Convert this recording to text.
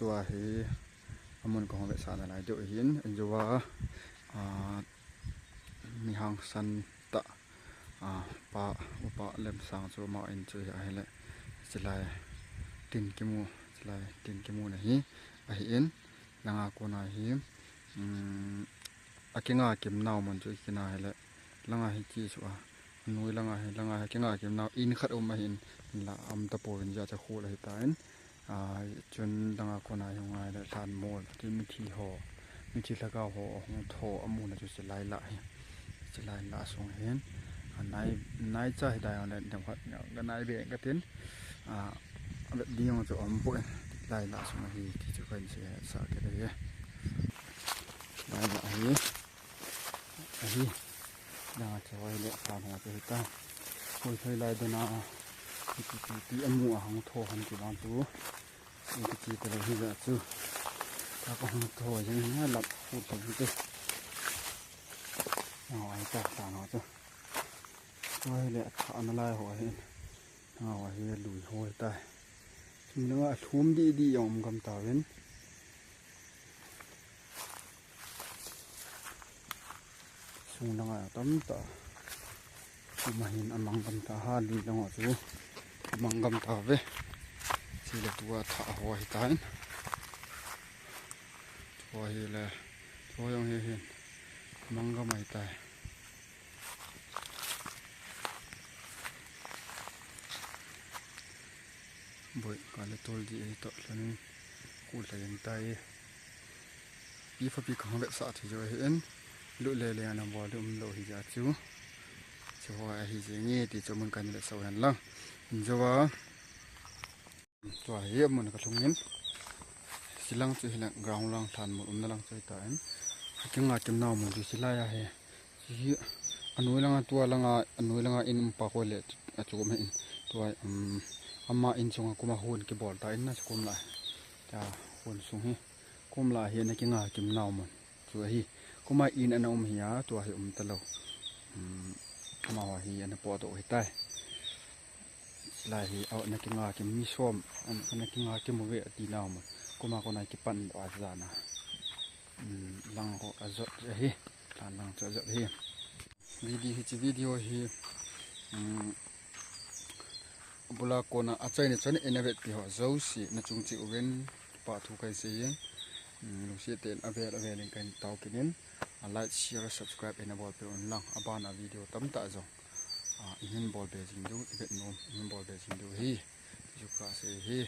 tua hi amun ko ve sa na lai do hin enjowa mi hang san ta pa upa lem sang chu ma in chu ya hele chilai tin kimu na hi a hi in langa ko na hi akinga kim naw mon chu kina hele langa hi chi chu nui langa hi kinga kim naw in khat ma hin la am ta po in ja cha khu la hi ta in chun langa ko na hi ngai la than mol ti mi thi ho mi chi la ka ho hong tho amu na chu chilai la song hen nai cha hi dai on dem khat ga nai be ga tin bet diong chu om po lai la song hi ti chu kan se sa ke de lai la hi na choi le sa na te ta khoi khoi lai da na ti amu hang tho han ki ban tu ni ti te le hi ga chu ta ko hang tho jing na lap pu tu te ai ta ta no chu choi le tha na lai ho hin wa hi lui hoi ta mình nói thum đi yom cầm tàu lên sung đang ở tấm tàu mà hiện mang cầm tàu ha đi đang ở chỗ mang cầm tàu về chỉ là tua thả hoa hi tán hoa hi là hoa yang hiện mang cầm mai tai bội còn là tôi gì tội là nên cụ là hiện tại bí pháp bí không biết sợ thì rồi hiện lụi lề lề làm bò lụm lộ thì giá chú cho hoa thì dễ nghe thì cho mình cần là sầu hẳn lăng cho vào cho hiệp mình có thông nhiên xí lăng chơi là gạo lăng thàn một lăng chơi tại cái ngà chấm nào mình chỉ xí lai à chỉ anh nuôi lăng in pa coi lệ chú mình tôi amma in chunga kuma hun ki bol ta in na kum la ta hun sung hi kum la hi na ki nga kim naw mon chu hi kuma in ana hi ya to hi ta lo ma wa hi ana po to hi tai la hi au na ki nga kim mi som an na ki nga kim mo ve ti naw mon kuma ko na ki pan wa za na lang ho azot hi ta lang cha zot hi video hi bula kona achai ne chon innovate pi ho zo si na chung chi uven pa thu kai se ye lu si ten avel ling kan taw kinin like share subscribe and about pe on lang abana video tam ta zo in bol be jing du bet nom in bol be jing du hi ju ka se hi